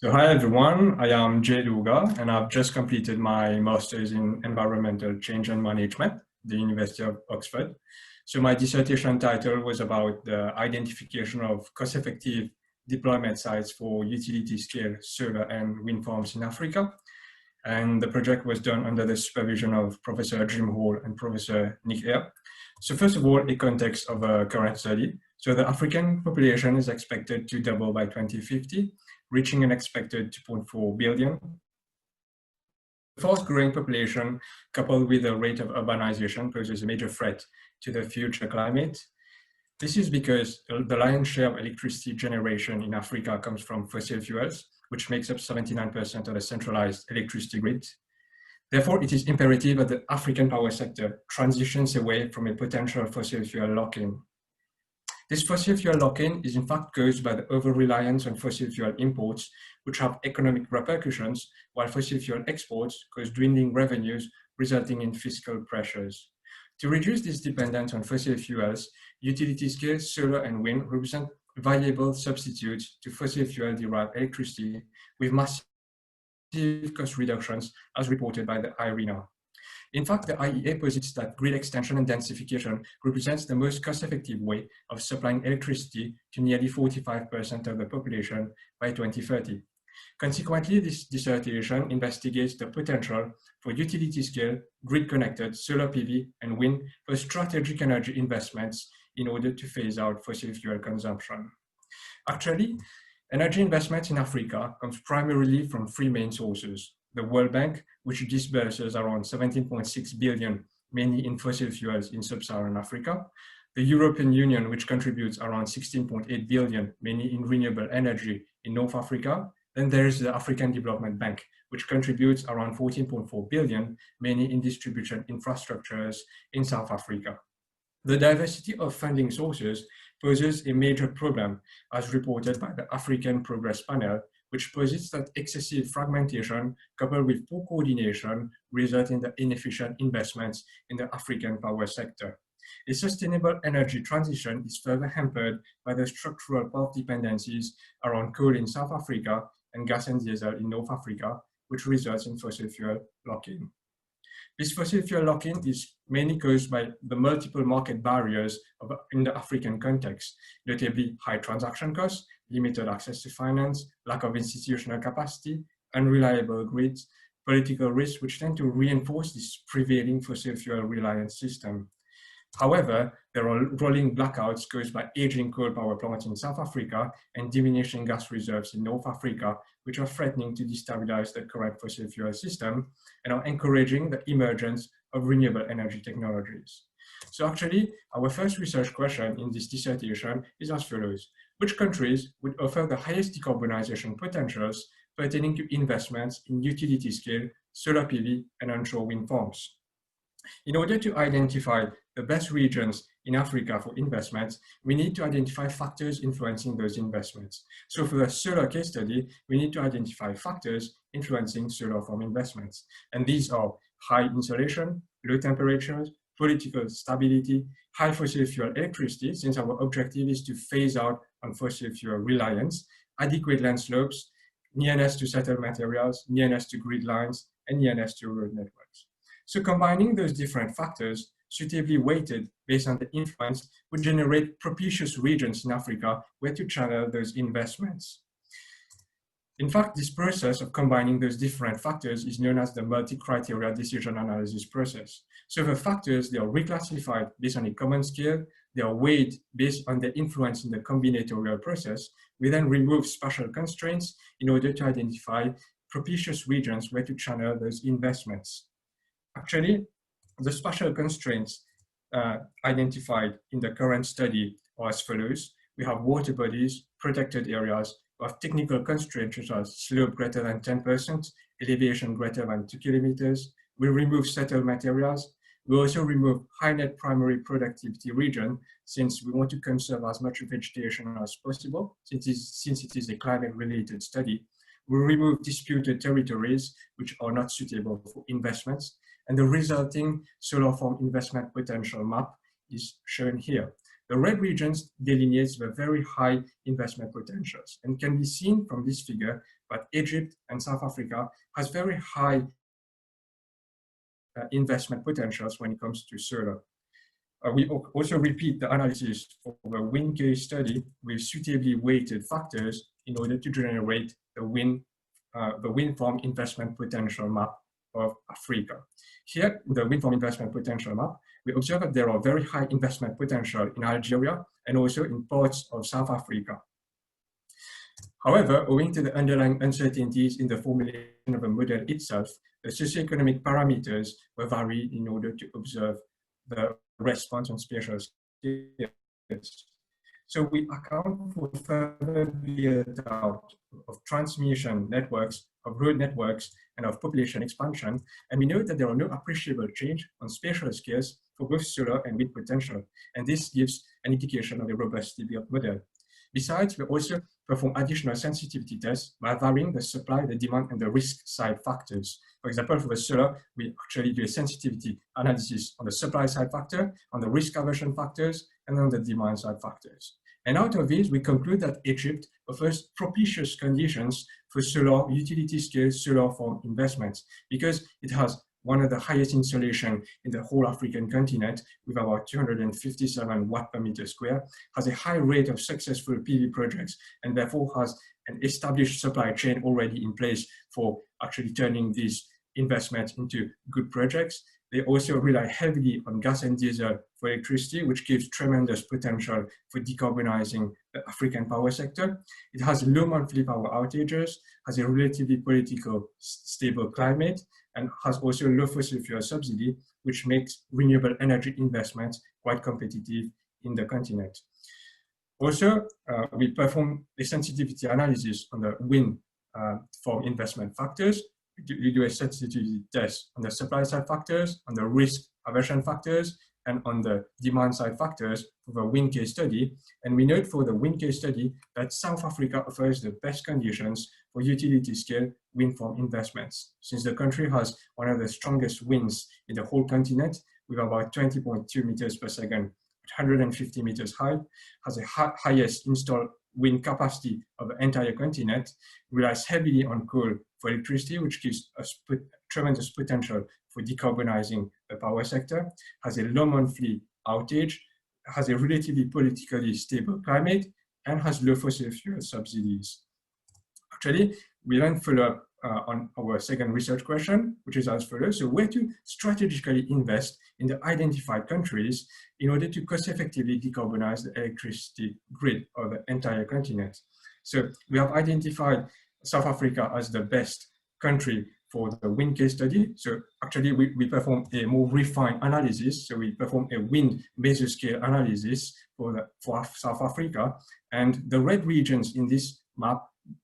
So hi everyone, I am Jay Doorga and I've just completed my master's in environmental change and management at the University of Oxford. So my dissertation title was about the identification of cost-effective deployment sites for utility-scale solar and wind farms in Africa. And the project was done under the supervision of Professor Jim Hall and Professor Nick Eyre. So first of all, a context of a current study. So the African population is expected to double by 2050, reaching an expected 2.4 billion. The fast-growing population, coupled with the rate of urbanization, poses a major threat to the future climate. This is because the lion's share of electricity generation in Africa comes from fossil fuels, which makes up 79% of the centralized electricity grid. Therefore, it is imperative that the African power sector transitions away from a potential fossil fuel lock-in. This fossil fuel lock-in is in fact caused by the over-reliance on fossil fuel imports, which have economic repercussions, while fossil fuel exports cause dwindling revenues, resulting in fiscal pressures. To reduce this dependence on fossil fuels, utility-scale solar and wind represent viable substitutes to fossil fuel-derived electricity with massive cost reductions, as reported by the IRENA. In fact, the IEA posits that grid extension and densification represents the most cost-effective way of supplying electricity to nearly 45% of the population by 2030. Consequently, this dissertation investigates the potential for utility-scale, grid-connected solar PV and wind for strategic energy investments in order to phase out fossil fuel consumption. Actually, energy investments in Africa comes primarily from three main sources: the World Bank, which disburses around 17.6 billion, mainly in fossil fuels in sub-Saharan Africa; the European Union, which contributes around 16.8 billion, mainly in renewable energy in North Africa. Then there is the African Development Bank, which contributes around 14.4 billion, mainly in distribution infrastructures in South Africa. The diversity of funding sources poses a major problem, as reported by the African Progress Panel, which posits that excessive fragmentation coupled with poor coordination result in the inefficient investments in the African power sector. A sustainable energy transition is further hampered by the structural path dependencies around coal in South Africa and gas and diesel in North Africa, which results in fossil fuel lock-in. This fossil fuel lock-in is mainly caused by the multiple market barriers in the African context, notably high transaction costs, limited access to finance, lack of institutional capacity, unreliable grids, political risks, which tend to reinforce this prevailing fossil fuel reliance system. However, there are rolling blackouts caused by aging coal power plants in South Africa and diminishing gas reserves in North Africa, which are threatening to destabilize the current fossil fuel system and are encouraging the emergence of renewable energy technologies. So actually, our first research question in this dissertation is as follows: which countries would offer the highest decarbonization potentials pertaining to investments in utility-scale solar PV and onshore wind farms? In order to identify the best regions in Africa for investments, we need to identify factors influencing those investments. So for the solar case study, we need to identify factors influencing solar farm investments. And these are high insolation, low temperatures, political stability, high fossil fuel electricity, since our objective is to phase out on fossil fuel reliance, adequate land slopes, nearness to settled materials, nearness to grid lines, and nearness to road networks. So combining those different factors, suitably weighted based on the influence, would generate propitious regions in Africa where to channel those investments. In fact, this process of combining those different factors is known as the multi-criteria decision analysis process. So the factors, they are reclassified based on a common scale, they are weighed based on the influence in the combinatorial process. We then remove spatial constraints in order to identify propitious regions where to channel those investments. Actually, the spatial constraints identified in the current study are as follows. We have water bodies, protected areas, we have technical constraints such as slope greater than 10%, elevation greater than 2 kilometers. We remove settled materials. We also remove high net primary productivity region, since we want to conserve as much vegetation as possible, since it is a climate-related study. We remove disputed territories, which are not suitable for investments. And the resulting solar farm investment potential map is shown here. The red regions delineates the very high investment potentials and can be seen from this figure that Egypt and South Africa has very high investment potentials when it comes to solar. We also repeat the analysis for the wind case study with suitably weighted factors in order to generate the wind farm investment potential map of Africa. Here, in the wind farm investment potential map, we observe that there are very high investment potential in Algeria and also in parts of South Africa. However, owing to the underlying uncertainties in the formulation of the model itself, the socioeconomic parameters were varied in order to observe the response on spatial scales. So we account for further build-out of transmission networks, of road networks, and of population expansion, and we note that there are no appreciable change on spatial scales for both solar and wind potential, and this gives an indication of a robustly built model. Besides, we also perform additional sensitivity tests by varying the supply, the demand, and the risk side factors. For example, for the solar, we actually do a sensitivity analysis on the supply side factor, on the risk aversion factors, and on the demand side factors. And out of this, we conclude that Egypt offers propitious conditions for solar utility scale solar farm investments because it has one of the highest insolation in the whole African continent with about 257 watt per meter square, has a high rate of successful PV projects, and therefore has an established supply chain already in place for actually turning these investments into good projects. They also rely heavily on gas and diesel for electricity, which gives tremendous potential for decarbonizing the African power sector. It has low monthly power outages, has a relatively political stable climate, and has also low fossil fuel subsidy, which makes renewable energy investments quite competitive in the continent. Also, we perform a sensitivity analysis on the wind farm investment factors. We do a sensitivity test on the supply side factors, on the risk aversion factors, and on the demand side factors for the wind case study. And we note for the wind case study that South Africa offers the best conditions for utility scale wind farm investments, since the country has one of the strongest winds in the whole continent with about 20.2 meters per second, 150 meters high, has the highest installed wind capacity of the entire continent, relies heavily on coal for electricity, which gives us tremendous potential for decarbonizing the power sector, has a low monthly outage, has a relatively politically stable climate, and has low fossil fuel subsidies. Actually, we then follow up on our second research question, which is as follows. So where to strategically invest in the identified countries in order to cost effectively decarbonize the electricity grid of the entire continent? So we have identified South Africa as the best country for the wind case study. So actually we perform a more refined analysis. So we perform a wind mesoscale analysis for South Africa, and the red regions in this map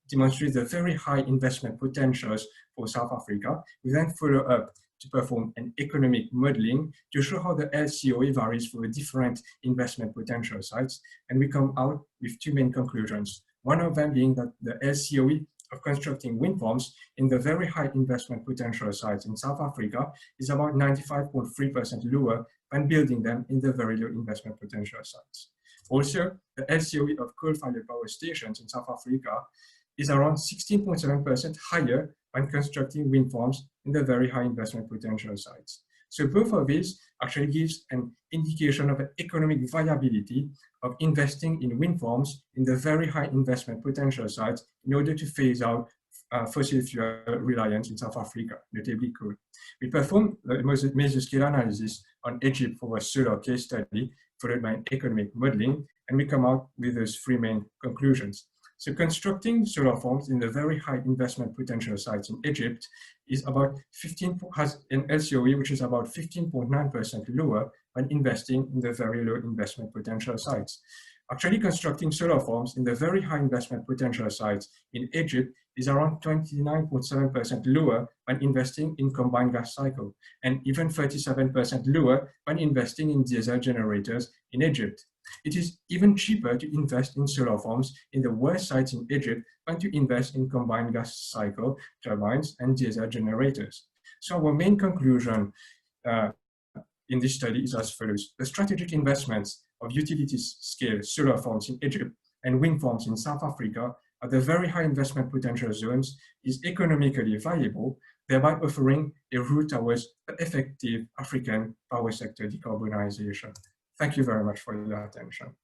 demonstrate the very high investment potentials for South Africa. We then follow up to perform an economic modeling to show how the LCOE varies for the different investment potential sites. And we come out with two main conclusions. One of them being that the LCOE of constructing wind farms in the very high investment potential sites in South Africa is about 95.3% lower than building them in the very low investment potential sites. Also, the LCOE of coal-fired power stations in South Africa is around 16.7% higher when constructing wind farms in the very high investment potential sites. So both of these actually gives an indication of the economic viability of investing in wind farms in the very high investment potential sites in order to phase out fossil fuel reliance in South Africa, notably coal. We performed the mesoscale analysis on Egypt for a solar case study, followed by an economic modeling, and we come out with those three main conclusions. So constructing solar farms in the very high investment potential sites in Egypt is about has an LCOE which is about 15.9% lower when investing in the very low investment potential sites. Actually, constructing solar farms in the very high investment potential sites in Egypt is around 29.7% lower when investing in combined gas cycle, and even 37% lower when investing in diesel generators in Egypt. It is even cheaper to invest in solar farms in the worst sites in Egypt than to invest in combined gas cycle turbines and diesel generators. So our main conclusion in this study is as follows. The strategic investments of utility scale solar farms in Egypt and wind farms in South Africa at the very high investment potential zones is economically viable, thereby offering a route towards effective African power sector decarbonization. Thank you very much for your attention.